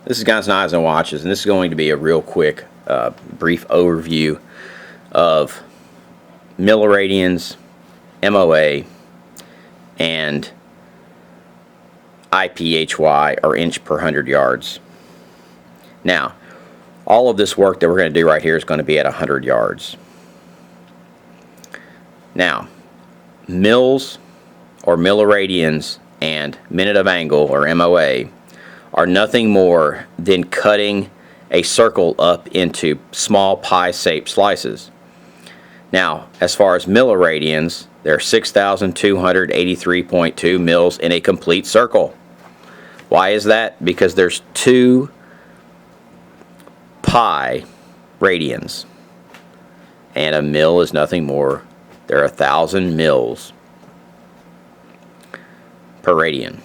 This is Guns, Knives, and Watches, and this is going to be a real quick, brief overview of milliradians, MOA, and IPHY, or inch per 100 yards. Now, all of this work that we're going to do right here is going to be at 100 yards. Now, mils, or milliradians, and minute of angle, or MOA, are nothing more than cutting a circle up into small pie-shaped slices. Now, as far as milliradians, there are 6,283.2 mils in a complete circle. Why is that? Because there's 2 pi radians, and a mil is nothing more. There are 1,000 mils per radian.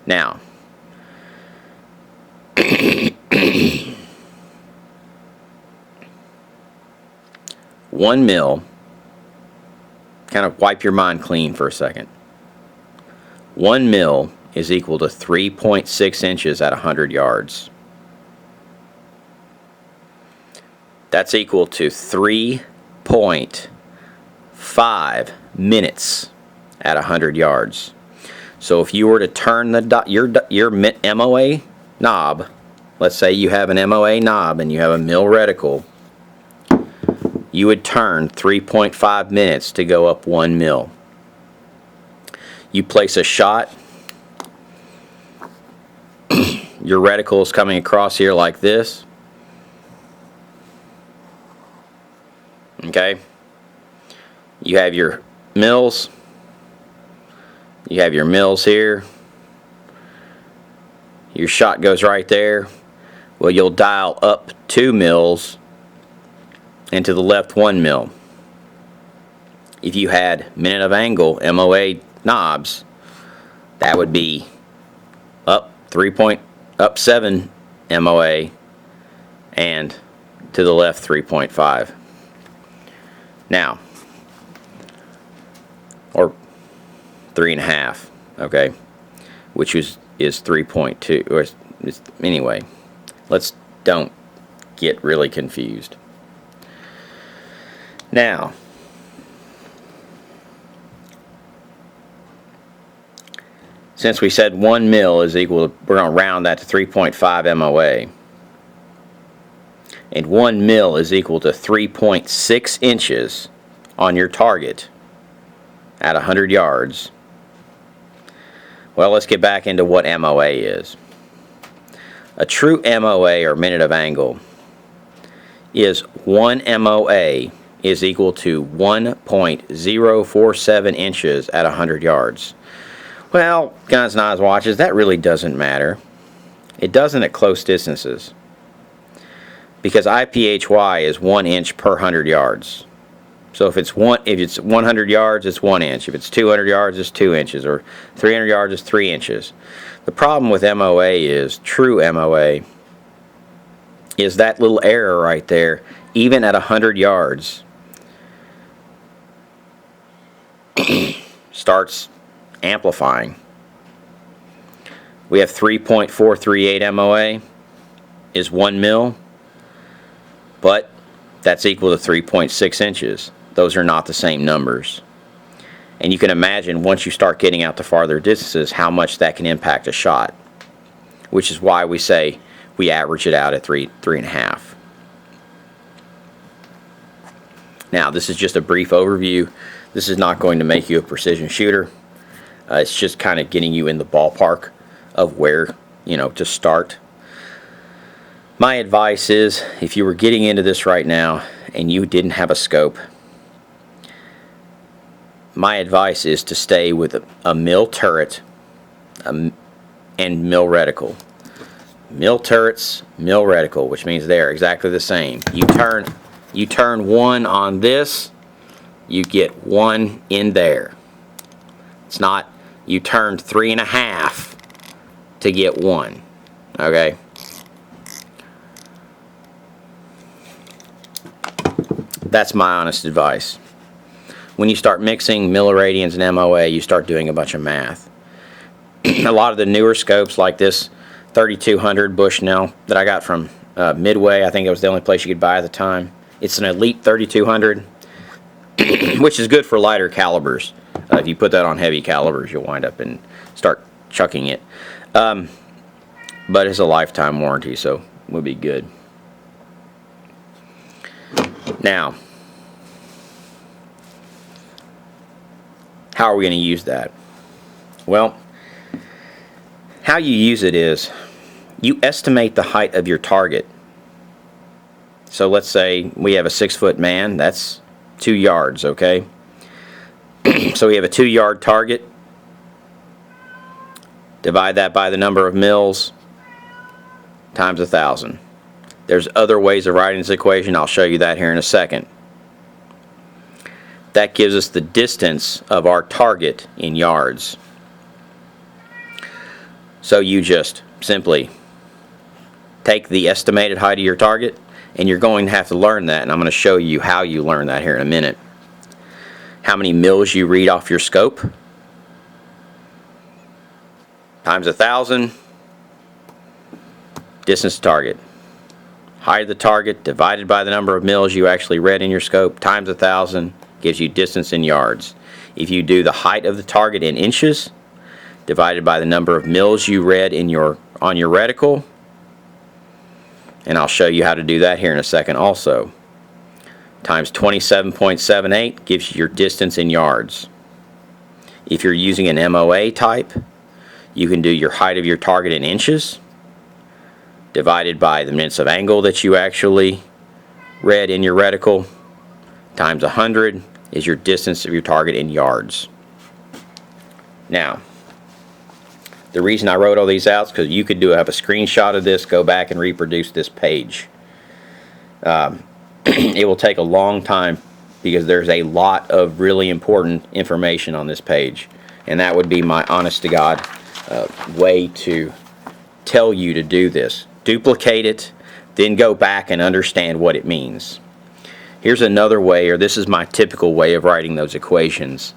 Now, 1 mil, kind of wipe your mind clean for a second. 1 mil is equal to 3.6 inches at 100 yards. That's equal to 3.5 minutes at 100 yards. So if you were to turn the your MOA knob, let's say you have an MOA knob and you have a mil reticle, you would turn 3.5 minutes to go up 1 mil. You place a shot, your reticle is coming across here like this. Okay? You have your mils. You have your mils here. Your shot goes right there. Well, you'll dial up 2 mils and to the left 1 mil. If you had minute of angle MOA knobs, that would be up 7 MOA and to the left 3.5. Now, or 3.5, okay, which is 3.2, or anyway, don't get really confused. Now, since we said 1 mil is equal to, we're going to round that to 3.5 MOA, and 1 mil is equal to 3.6 inches on your target at 100 yards. Well, let's get back into what MOA is. A true MOA, or minute of angle, is 1 MOA is equal to 1.047 inches at 100 yards. Well, Guns, Knives, Watches, that really doesn't matter. It doesn't at close distances, because IPHY is 1 inch per 100 yards. So if it's 100 yards, it's 1 inch. If it's 200 yards, it's 2 inches. Or 300 yards, it's 3 inches. The problem with MOA is, true MOA, is that little error right there, even at 100 yards, starts amplifying. We have 3.438 MOA is 1 mil, but that's equal to 3.6 inches. Those are not the same numbers. And you can imagine, once you start getting out to farther distances, how much that can impact a shot, which is why we say we average it out at 3.5. Now, this is just a brief overview. This is not going to make you a precision shooter. It's just kind of getting you in the ballpark of where, to start. My advice is, if you were getting into this right now and you didn't have a scope, my advice is to stay with a mil turret and mil reticle. Mil turrets, mil reticle, which means they're exactly the same. You turn 1 on this, you get 1 in there. It's not you turned 3.5 to get 1. Okay? That's my honest advice. When you start mixing milliradians and MOA, you start doing a bunch of math. A lot of the newer scopes like this 3200 Bushnell that I got from Midway. I think it was the only place you could buy at the time. It's an Elite 3200, which is good for lighter calibers. If you put that on heavy calibers, you'll wind up and start chucking it. But it's a lifetime warranty, so we'll be good. Now, how are we going to use that? Well, how you use it is you estimate the height of your target. So let's say we have a 6-foot man, that's 2 yards, okay? So we have a 2-yard target. Divide that by the number of mils times 1,000. There's other ways of writing this equation. I'll show you that here in a second. That gives us the distance of our target in yards. So you just simply take the estimated height of your target, and you're going to have to learn that, and I'm going to show you how you learn that here in a minute. How many mils you read off your scope times 1,000, distance to target. Height of the target divided by the number of mils you actually read in your scope times 1,000 gives you distance in yards. If you do the height of the target in inches divided by the number of mils you read in on your reticle, and I'll show you how to do that here in a second also, times 27.78 gives you your distance in yards. If you're using an MOA type, you can do your height of your target in inches divided by the minutes of angle that you actually read in your reticle times 100 is your distance of your target in yards. Now, the reason I wrote all these out is because you could have a screenshot of this, go back and reproduce this page. It will take a long time because there's a lot of really important information on this page, and that would be my honest to God way to tell you to do this. Duplicate it, then go back and understand what it means. Here's another way, or this is my typical way of writing those equations.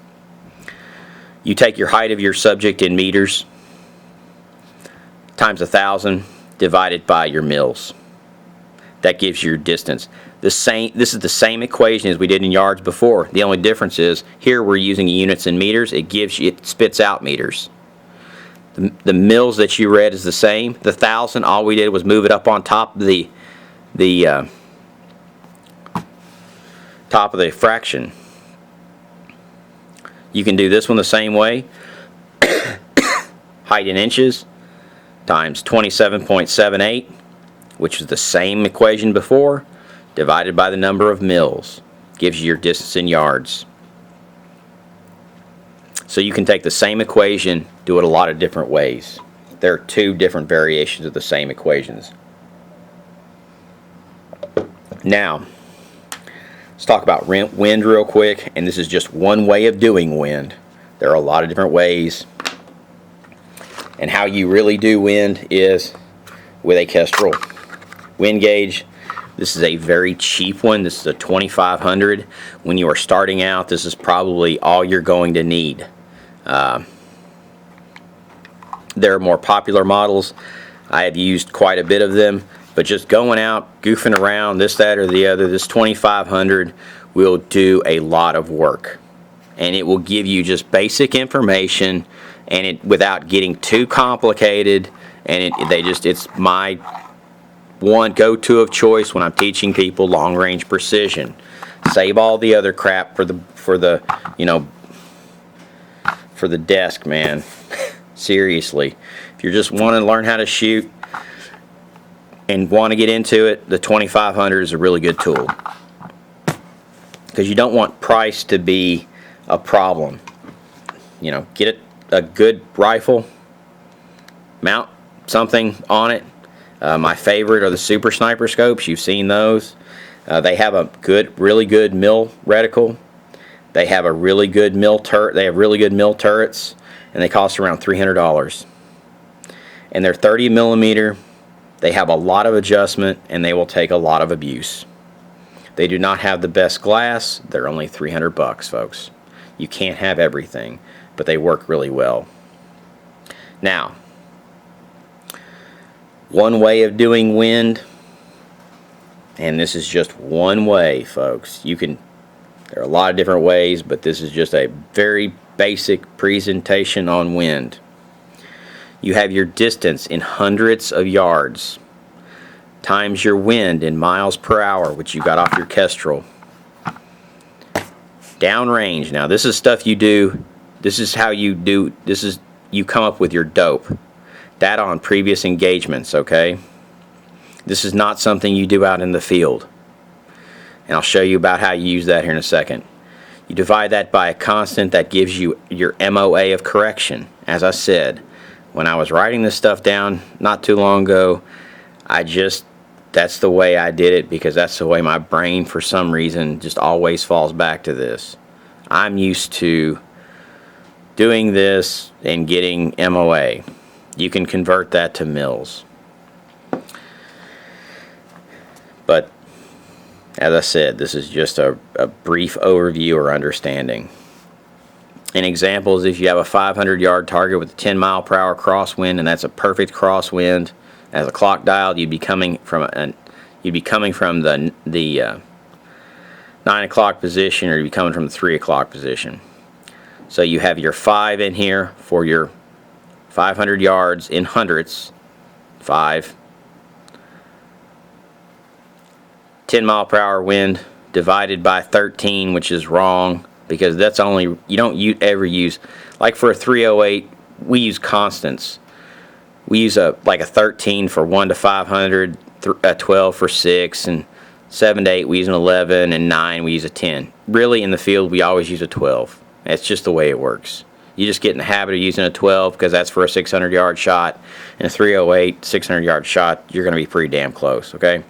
You take your height of your subject in meters times 1,000 divided by your mils. That gives you your distance. This is the same equation as we did in yards before. The only difference is here we're using units in meters. It spits out meters. The mils that you read is the same. The 1,000, all we did was move it up on top of the top of the fraction. You can do this one the same way. Height in inches times 27.78, which is the same equation before, divided by the number of mils, gives you your distance in yards. So you can take the same equation, do it a lot of different ways. There are 2 different variations of the same equations. Now, let's talk about wind real quick, and this is just one way of doing wind. There are a lot of different ways. And how you really do wind is with a Kestrel wind gauge. This is a very cheap one. This is a 2500. When you are starting out, this is probably all you're going to need. There are more popular models. I have used quite a bit of them, but just going out, goofing around, this, that, or the other, this 2500 will do a lot of work. And it will give you just basic information, and it without getting too complicated. And it's my one go-to of choice when I'm teaching people long-range precision. Save all the other crap for the desk, man. Seriously, if you're just wanting to learn how to shoot and want to get into it, the 2500 is a really good tool, because you don't want price to be a problem. You know, get a good rifle, mount something on it. My favorite are the Super Sniper scopes. You've seen those. They have a really good mil reticle. They have a really good mil turret. They have really good mil turrets, and they cost around $300. And they're 30 millimeter. They have a lot of adjustment, and they will take a lot of abuse. They do not have the best glass. They're only $300, folks. You can't have everything, but they work really well. Now, One way of doing wind, and this is just one way, folks. There are a lot of different ways, but this is just a very basic presentation on wind. You have your distance in hundreds of yards times your wind in miles per hour, which you got off your Kestrel. Downrange. Now this is stuff you do. This is how you do. You come up with your dope. Data on previous engagements, okay? This is not something you do out in the field. And I'll show you about how you use that here in a second. You divide that by a constant that gives you your MOA of correction. As I said, when I was writing this stuff down not too long ago, that's the way I did it, because that's the way my brain, for some reason, just always falls back to this. I'm used to doing this and getting MOA. You can convert that to mils. But as I said, this is just a brief overview or understanding. An example is if you have a 500-yard target with a 10-mile-per-hour crosswind, and that's a perfect crosswind. As a clock dial, you'd be coming from the 9 o'clock position, or you'd be coming from the 3 o'clock position. So you have your 5 in here for your 500 yards in hundredths. 5. 10-mile-per-hour wind divided by 13, which is wrong, because that's only, you don't ever use, like for a 308, we use constants. We use like a 13 for 1 to 500, a 12 for 6, and 7 to 8 we use an 11, and 9 we use a 10. Really, in the field, we always use a 12. That's just the way it works. You just get in the habit of using a 12 because that's for a 600-yard shot. And a 308, 600-yard shot, you're going to be pretty damn close, okay?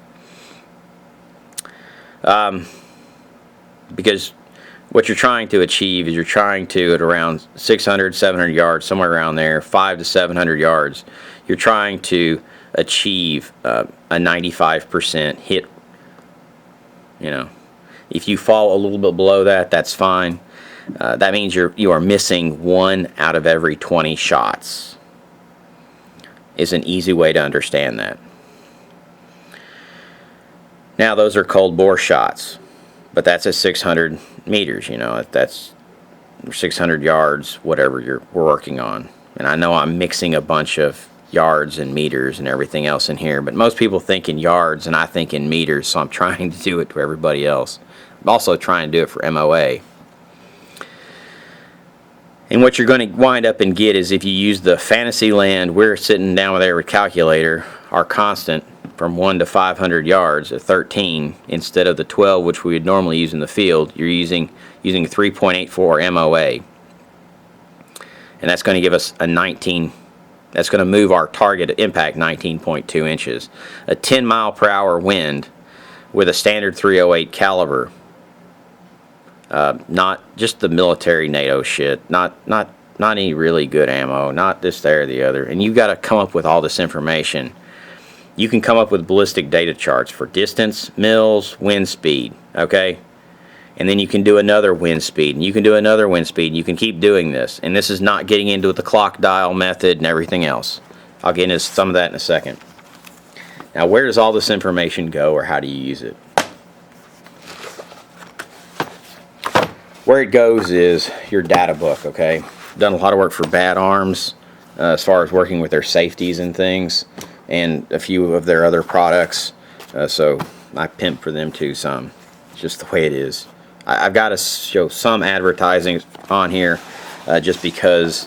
Because what you're trying to achieve is you're trying to, at around 600, 700 yards, somewhere around there, 5 to 700 yards, you're trying to achieve a 95% hit. You know, if you fall a little bit below that, that's fine. That means you are missing 1 out of every 20 shots. Is an easy way to understand that. Now those are cold bore shots, but that's at 600 meters. You know, that's 600 yards, whatever we're working on. And I know I'm mixing a bunch of yards and meters and everything else in here, but most people think in yards and I think in meters, so I'm trying to do it to everybody else. I'm also trying to do it for MOA. And what you're going to wind up and get is, if you use the Fantasyland, we're sitting down with our calculator, our constant from 1 to 500 yards at 13 instead of the 12 which we would normally use in the field. You're using 3.84 MOA, and that's going to give us a 19. That's going to move our target impact 19.2 inches. A 10-mile-per-hour wind with a standard 308 caliber. Not just the military NATO shit, not any really good ammo, not this, there, or the other. And you've got to come up with all this information. You can come up with ballistic data charts for distance, mils, wind speed, okay? And then you can do another wind speed, and you can do another wind speed, and you can keep doing this. And this is not getting into the clock dial method and everything else. I'll get into some of that in a second. Now, where does all this information go, or how do you use it? Where it goes is your data book, okay? Done a lot of work for Bad Arms as far as working with their safeties and things, and a few of their other products. So I pimp for them too some. It's just the way it is. I've got to show some advertising on here just because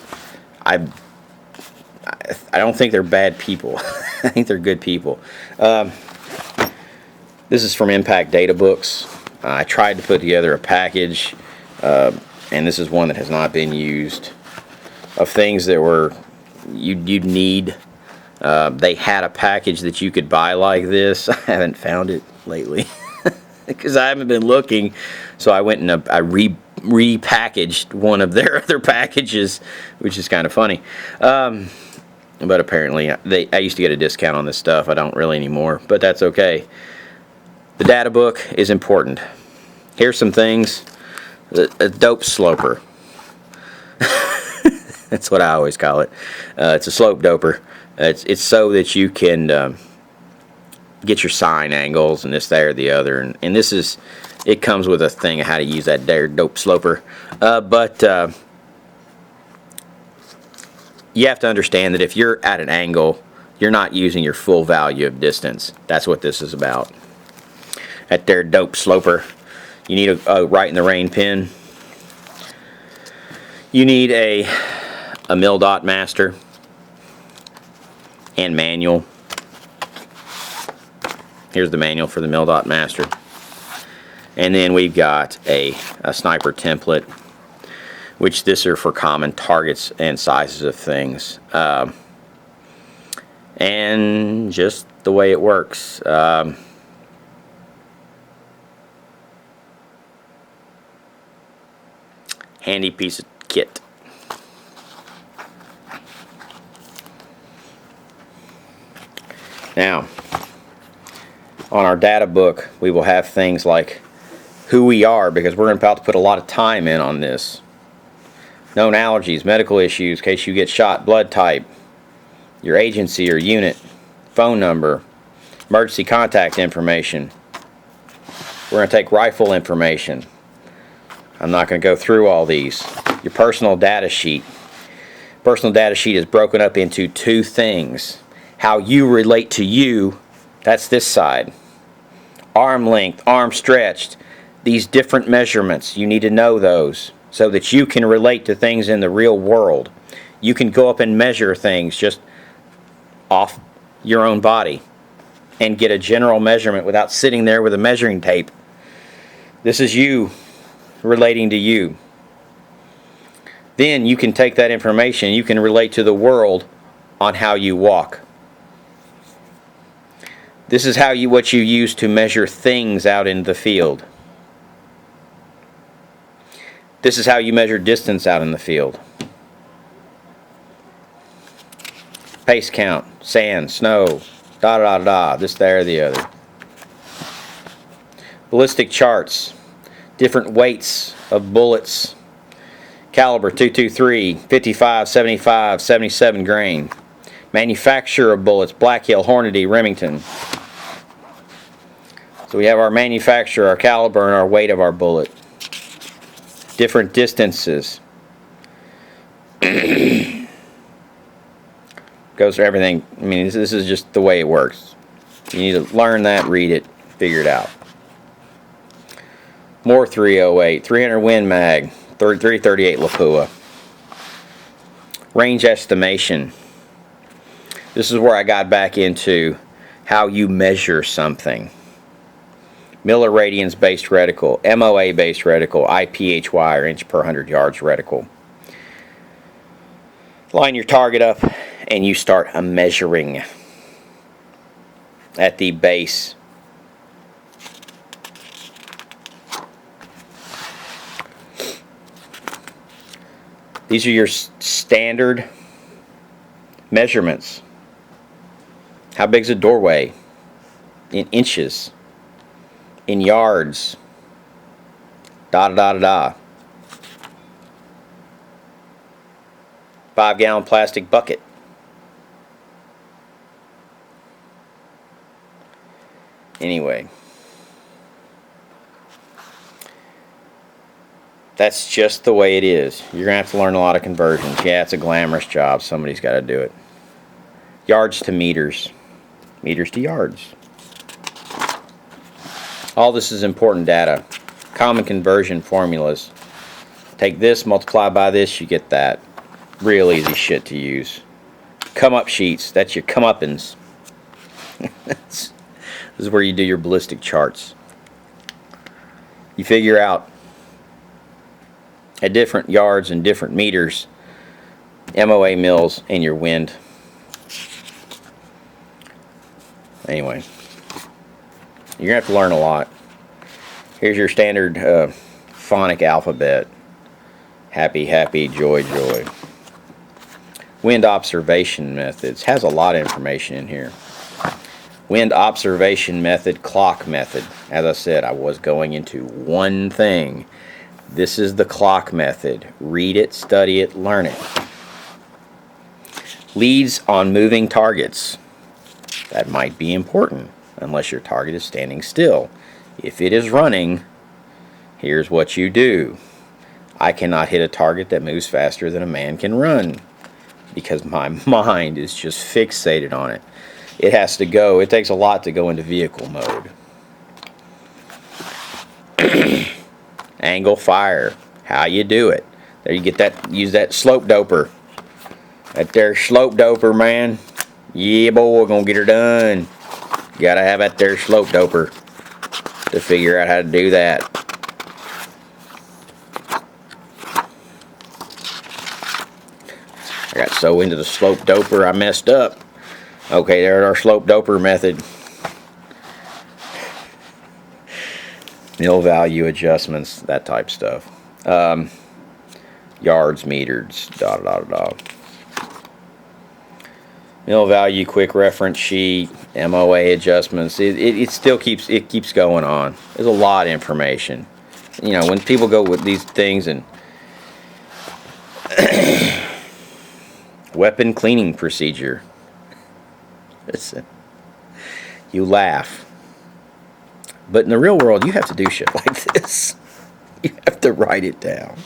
I don't think they're bad people. I think they're good people. This is from Impact Data Books. I tried to put together a package, and this is one that has not been used, of things that were you'd need. They had a package that you could buy like this. I haven't found it lately because I haven't been looking, so I went and I repackaged one of their other packages, which is kind of funny. But apparently I used to get a discount on this stuff. I don't really anymore, but that's okay. The data book is important. Here's some things. A dope sloper. That's what I always call it. It's a slope doper. It's so that you can get your sine angles and this, that, or the other. And this is, it comes with a thing of how to use that there dope sloper. But you have to understand that if you're at an angle, you're not using your full value of distance. That's what this is about. That there dope sloper. You need a right in the rain pin. You need a mil dot master and manual. Here's the manual for the mil dot master. And then we've got a sniper template, which this are for common targets and sizes of things. And just the way it works. Handy piece of kit. Now, on our data book, we will have things like who we are, because we're about to put a lot of time in on this. Known allergies, medical issues, in case you get shot, blood type, your agency or unit, phone number, emergency contact information. We're going to take rifle information. I'm not going to go through all these. Your personal data sheet. Personal data sheet is broken up into two things. How you relate to you, that's this side. Arm length, arm stretched, these different measurements, you need to know those so that you can relate to things in the real world. You can go up and measure things just off your own body and get a general measurement without sitting there with a measuring tape. This is you relating to you. Then you can take that information, you can relate to the world on how you walk. This is what you use to measure things out in the field. This is how you measure distance out in the field. Pace count, sand, snow, da da da da, this, that, or the other. Ballistic charts, different weights of bullets. Caliber 223, 55, 75, 77 grain. Manufacturer of bullets, Black Hill, Hornady, Remington. So we have our manufacturer, our caliber, and our weight of our bullet. Different distances. Goes for everything. I mean, this is just the way it works. You need to learn that, read it, figure it out. More 308, 300 Win Mag, 338 Lapua. Range estimation. This is where I got back into how you measure something. Milliradians based reticle, MOA based reticle, IPHY or inch per 100 yards reticle. Line your target up and you start measuring at the base. These are your standard measurements. How big's a doorway? In inches. In yards. Da da da da da. 5-gallon plastic bucket. Anyway. That's just the way it is. You're going to have to learn a lot of conversions. Yeah, it's a glamorous job. Somebody's got to do it. Yards to meters. Meters to yards. All this is important data. Common conversion formulas. Take this, multiply by this, you get that. Real easy shit to use. Come up sheets. That's your comeuppance. This is where you do your ballistic charts. You figure out at different yards and different meters, MOA mils and your wind. Anyway, you're going to have to learn a lot. Here's your standard phonic alphabet. Happy, happy, joy, joy. Wind observation methods. Has a lot of information in here. Wind observation method, clock method. As I said, I was going into one thing. This is the clock method. Read it, study it, learn it. Leads on moving targets. That might be important unless your target is standing still. If it is running, here's what you do. I cannot hit a target that moves faster than a man can run because my mind is just fixated on it. It has to go. It takes a lot to go into vehicle mode. Angle fire. How you do it. There you get that. Use that slope doper. That there slope doper, man. Yeah, boy, gonna get her done. You gotta have that there slope doper to figure out how to do that. I got so into the slope doper I messed up. Okay, there's our slope doper method. Mill value adjustments, that type stuff. Yards, meters, Mill value, quick reference sheet, MOA adjustments. It still keeps going on. There's a lot of information. You know, when people go with these things and weapon cleaning procedure. Listen, you laugh. But in the real world, you have to do shit like this. You have to write it down.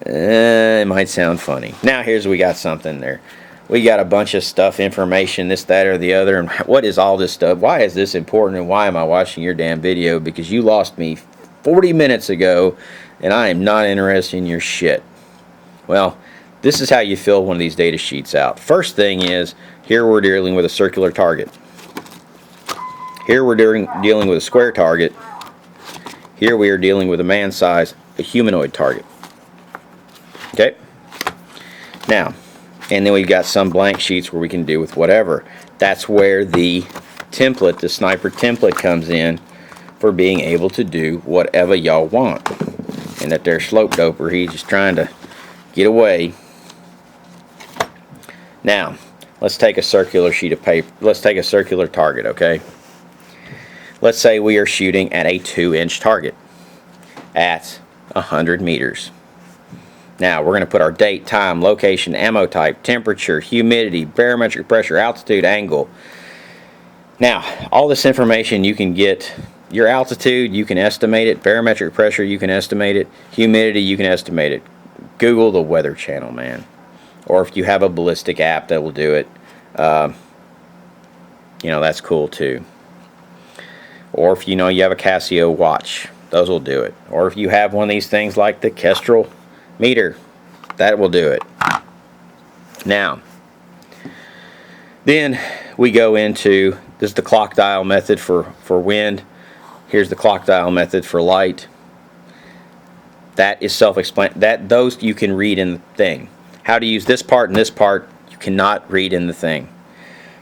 It might sound funny. Now we got something there. We got a bunch of stuff, information, this, that, or the other. And what is all this stuff? Why is this important? And why am I watching your damn video? Because you lost me 40 minutes ago, and I am not interested in your shit. Well, this is how you fill one of these data sheets out. First thing is, here we're dealing with a circular target. Here we're dealing with a square target. Here we are dealing with a man size, a humanoid target. Okay? Now, and then we've got some blank sheets where we can do with whatever. That's where the template, the sniper template, comes in for being able to do whatever y'all want. And that there slope doper, he's just trying to get away. Now, let's take a circular sheet of paper. Let's take a circular target, okay? Let's say we are shooting at a 2-inch target at 100 meters. Now, we're going to put our date, time, location, ammo type, temperature, humidity, barometric pressure, altitude, angle. Now, all this information you can get. Your altitude, you can estimate it. Barometric pressure, you can estimate it. Humidity, you can estimate it. Google the Weather Channel, man. Or if you have a ballistic app that will do it, you know, that's cool too. Or if you know you have a Casio watch, those will do it. Or if you have one of these things like the Kestrel meter, that will do it. Now, then we go into, this is the clock dial method for wind. Here's the clock dial method for light. That is self-explanatory. Those you can read in the thing. How to use this part and this part, you cannot read in the thing.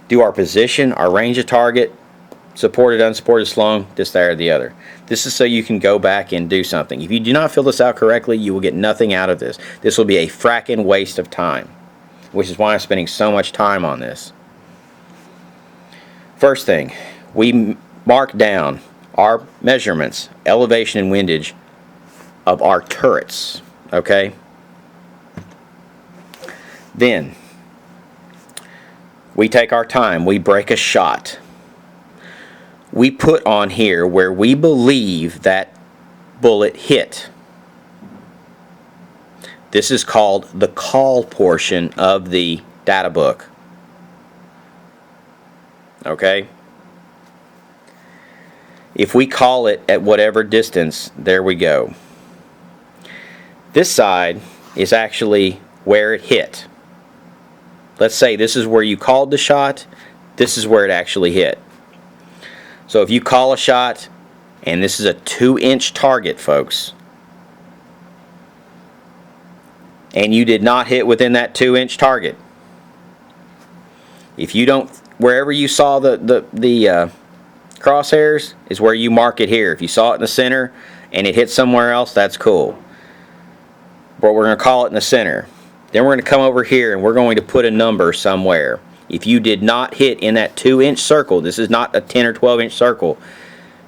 Do our position, our range of target, supported, unsupported, slung, this, that, or the other. This is so you can go back and do something. If you do not fill this out correctly, you will get nothing out of this. This will be a fracking waste of time, which is why I'm spending so much time on this. First thing, we mark down our measurements, elevation and windage of our turrets, okay? Then, we take our time, we break a shot. We put on here where we believe that bullet hit. This is called the call portion of the data book. Okay? If we call it at whatever distance, there we go. This side is actually where it hit. Let's say this is where you called the shot, this is where it actually hit. So if you call a shot, and this is a 2-inch target, folks, and you did not hit within that 2-inch target, if you don't, wherever you saw the crosshairs is where you mark it here. If you saw it in the center and it hit somewhere else, that's cool. But we're going to call it in the center. Then we're going to come over here and we're going to put a number somewhere. If you did not hit in that 2-inch circle, this is not a 10 or 12-inch circle,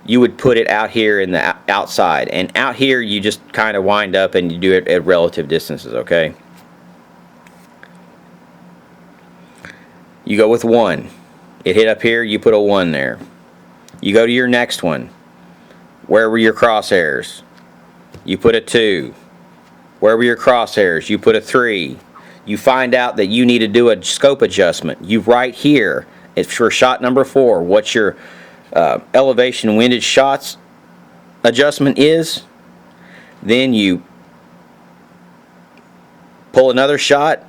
you would put it out here in the outside. And out here, you just kind of wind up and you do it at relative distances, okay? You go with 1. It hit up here, you put a 1 there. You go to your next one. Where were your crosshairs? You put a 2. Where were your crosshairs? You put a 3. You find out that you need to do a scope adjustment. You write here, it's for shot number 4, what your elevation windage shots adjustment is. Then you pull another shot.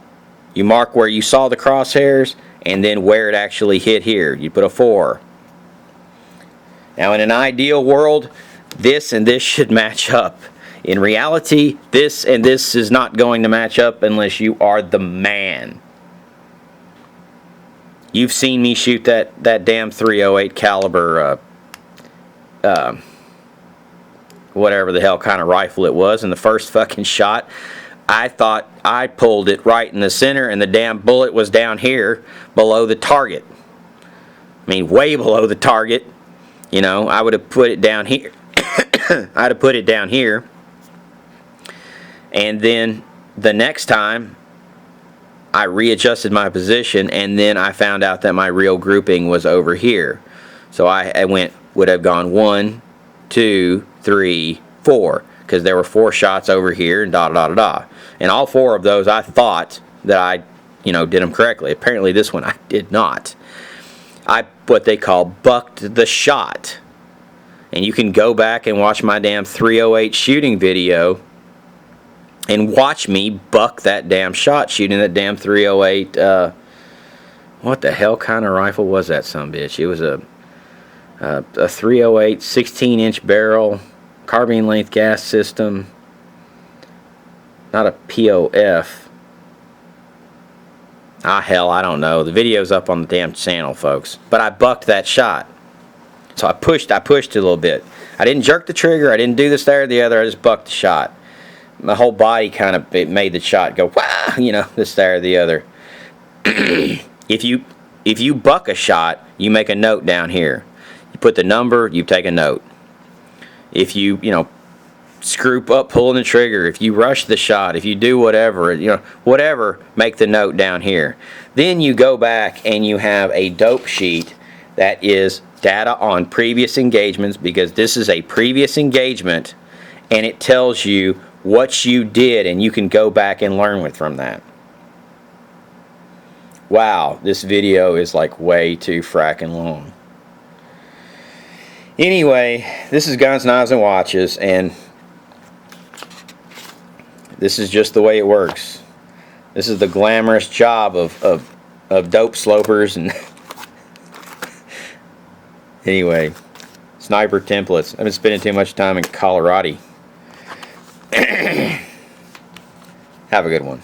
You mark where you saw the crosshairs and then where it actually hit here. You put a 4. Now in an ideal world, this and this should match up. In reality, this and this is not going to match up unless you are the man. You've seen me shoot that damn .308 caliber, whatever the hell kind of rifle it was, and the first fucking shot, I thought I pulled it right in the center and the damn bullet was down here below the target. I mean, way below the target. You know, I would have put it down here. I'd have put it down here. And then the next time, I readjusted my position, and then I found out that my real grouping was over here. So I would have gone 1, 2, 3, 4, because there were 4 shots over here, and And all 4 of those, I thought that I, did them correctly. Apparently, this one I did not. I what they call bucked the shot, and you can go back and watch my damn .308 shooting video and watch me buck that damn shot shooting that damn .308. What the hell kind of rifle was that sumbitch? It was a .308 16-inch barrel, carbine length gas system, not a POF. Hell, I don't know. The video's up on the damn channel, folks. But I bucked that shot. So I pushed it a little bit. I didn't jerk the trigger. I didn't do this, that, or the other. I just bucked the shot. My whole body kind of made the shot go, wah, this, that, or the other. If you buck a shot, you make a note down here. You put the number, you take a note. If you, screw up pulling the trigger, if you rush the shot, if you do whatever, whatever, make the note down here. Then you go back and you have a dope sheet that is data on previous engagements, because this is a previous engagement, and it tells you what you did, and you can go back and learn from that. Wow, this video is like way too fracking long. Anyway, this is Guns, Knives, and Watches, and this is just the way it works. This is the glamorous job of dope slopers. And anyway, sniper templates. I've been spending too much time in Colorado. Have a good one.